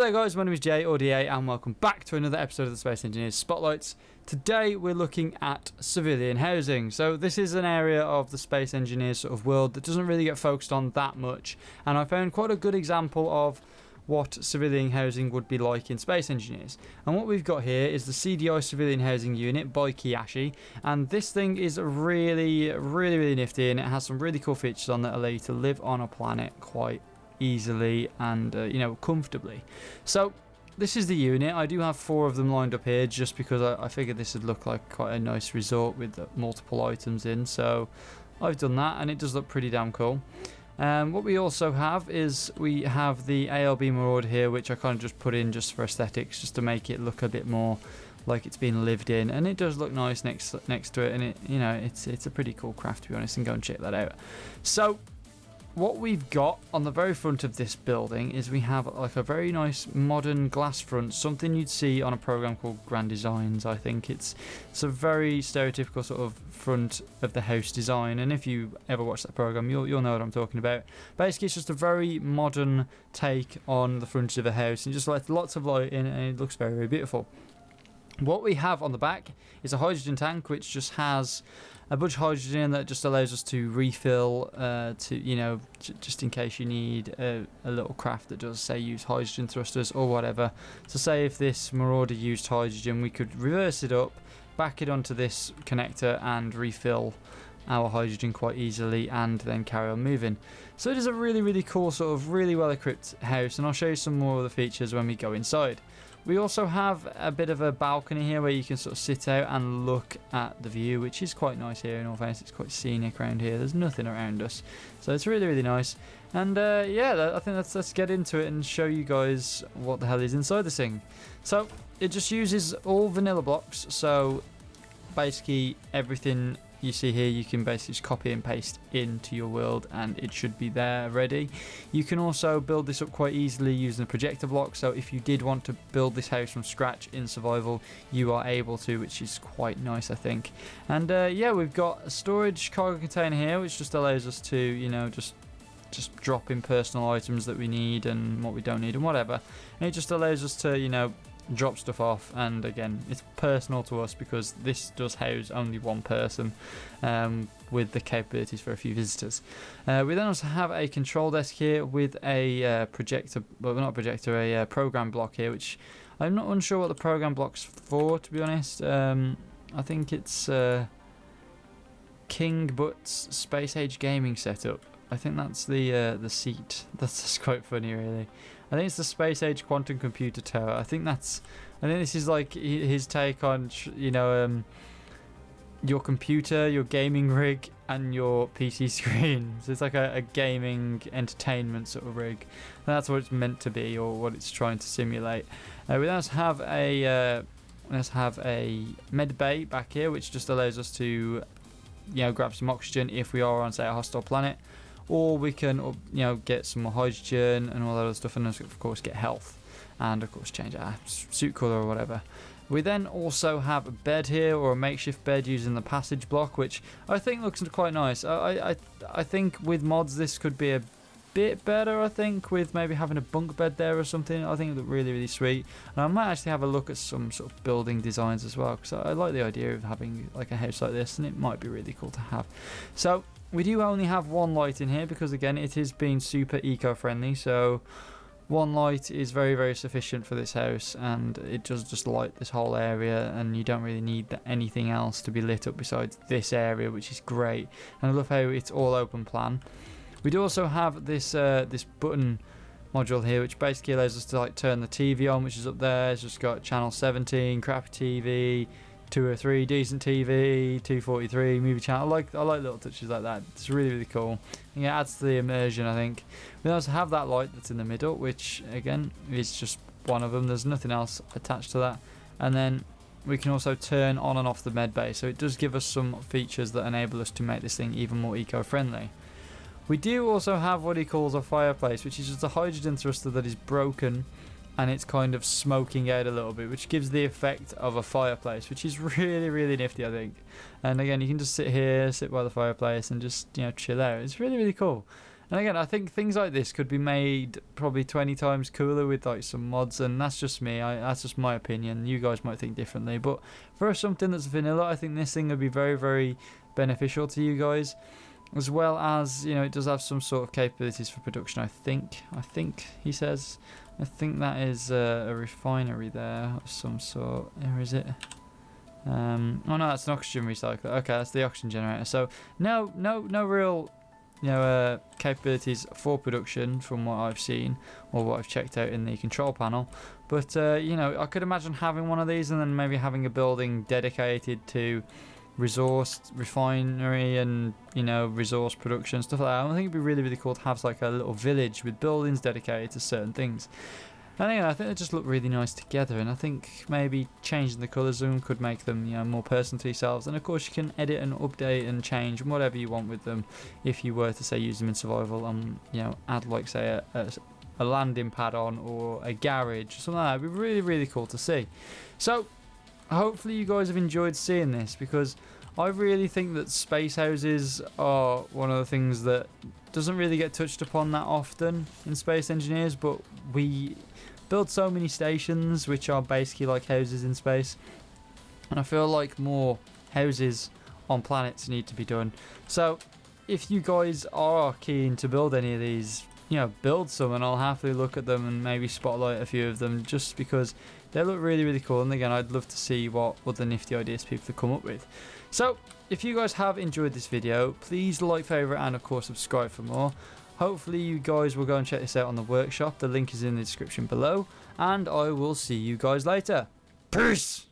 Hello guys, my name is Jay or DA and welcome back to another episode of the Space Engineers Spotlights. Today we're looking at civilian housing. So this is an area of the Space Engineers sort of world that doesn't really get focused on that much, and I found quite a good example of what civilian housing would be like in Space Engineers. And what we've got here is the CDI Civilian Housing Unit by Kiyashi, and this thing is really nifty, and it has some really cool features on that allow you to live on a planet quite easily and comfortably. So this is the unit. I do have 4 of them lined up here just because I figured this would look like quite a nice resort with multiple items in, so I've done that and it does look pretty damn cool. What we also have is we have the ALB Marauder here, which I kind of just put in just for aesthetics, just to make it look a bit more like it's been lived in, and it does look nice next to it, and it's a pretty cool craft, to be honest, and go and check that out. So what we've got on the very front of this building is we have like a very nice modern glass front, something you'd see on a program called Grand Designs. I think it's a very stereotypical sort of front of the house design, and if you ever watch that program, you'll know what I'm talking about. Basically, it's just a very modern take on the front of a house, and just like lots of light in, and it looks very beautiful. What we have on the back is a hydrogen tank, which just has a bunch of hydrogen in that just allows us to refill, just in case you need a little craft that does, say, use hydrogen thrusters or whatever. So say if this Marauder used hydrogen, we could reverse it up, back it onto this connector and refill our hydrogen quite easily and then carry on moving. So it is a really cool, sort of really well equipped house, and I'll show you some more of the features when we go inside. We also have a bit of a balcony here where you can sort of sit out and look at the view, which is quite nice here. In all fairness, it's quite scenic around here. There's nothing around us, so it's really nice. And I think let's get into it and show you guys what the hell is inside this thing. So it just uses all vanilla blocks, so basically everything you see here you can basically just copy and paste into your world and it should be there ready. You can also build this up quite easily using a projector block, so if you did want to build this house from scratch in survival, you are able to, which is quite nice, I think. And we've got a storage cargo container here, which just allows us to just drop in personal items that we need and what we don't need and whatever, and it just allows us to drop stuff off. And again, it's personal to us because this does house only one person, with the capabilities for a few visitors. We then also have a control desk here with a a program block here, which I'm not unsure what the program block's for, to be honest. I think it's King Butt's Space Age Gaming setup. I think that's the seat. That's just quite funny, really. I think it's the Space Age Quantum Computer Tower. I think this is like his take on, your computer, your gaming rig, and your PC screen. So it's like a gaming entertainment sort of rig. And that's what it's meant to be, or what it's trying to simulate. We also have a med bay back here, which just allows us to, grab some oxygen if we are on, say, a hostile planet. Or we can, get some more hydrogen and all that other stuff, and of course get health, and of course change our suit colour or whatever. We then also have a bed here, or a makeshift bed using the passage block, which I think looks quite nice. I think with mods this could be a bit better, I think, with maybe having a bunk bed there or something. I think it looked really sweet, and I might actually have a look at some sort of building designs as well, because I like the idea of having like a house like this, and it might be really cool to have. So we do only have one light in here because, again, it is being super eco-friendly, so one light is very sufficient for this house, and it does just light this whole area, and you don't really need anything else to be lit up besides this area, which is great. And I love how it's all open plan. We do also have this button module here, which basically allows us to turn the TV on, which is up there. It's just got channel 17, crappy TV, 203 decent TV, 243 movie channel. I like little touches like that. It's really cool. And it adds to the immersion, I think. We also have that light that's in the middle, which again is just one of them. There's nothing else attached to that. And then we can also turn on and off the med bay, so it does give us some features that enable us to make this thing even more eco-friendly. We do also have what he calls a fireplace, which is just a hydrogen thruster that is broken, and it's kind of smoking out a little bit, which gives the effect of a fireplace, which is really nifty, I think. And again, you can just sit by the fireplace and just chill out. It's really cool. And again, I think things like this could be made probably 20 times cooler with like some mods, and that's just me. That's just my opinion. You guys might think differently, but for something that's vanilla, I think this thing would be very, very beneficial to you guys, as well as, you know, it does have some sort of capabilities for production. I think he says. I think that is a refinery there of some sort. Or is it? Oh no, that's an oxygen recycler. Okay, that's the oxygen generator. So no real, you know, capabilities for production from what I've seen or what I've checked out in the control panel. But you know, I could imagine having one of these and then maybe having a building dedicated to resource refinery and, you know, resource production, stuff like that. I think it'd be really, really cool to have like a little village with buildings dedicated to certain things. And I think they just look really nice together, and I think maybe changing the colours of them could make them, you know, more personal to yourselves. And of course you can edit and update and change whatever you want with them if you were to, say, use them in survival and, you know, add like, say, a landing pad on or a garage or something like that. It'd be really, really cool to see. So hopefully you guys have enjoyed seeing this, because I really think that space houses are one of the things that doesn't really get touched upon that often in Space Engineers, but we build so many stations which are basically like houses in space, and I feel like more houses on planets need to be done. So if you guys are keen to build any of these, you know, build some, and I'll happily look at them and maybe spotlight a few of them, just because they look really, really cool. And again, I'd love to see what other nifty ideas people have come up with. So if you guys have enjoyed this video, please like, favourite, and of course subscribe for more. Hopefully you guys will go and check this out on the workshop. The link is in the description below, and I will see you guys later. Peace!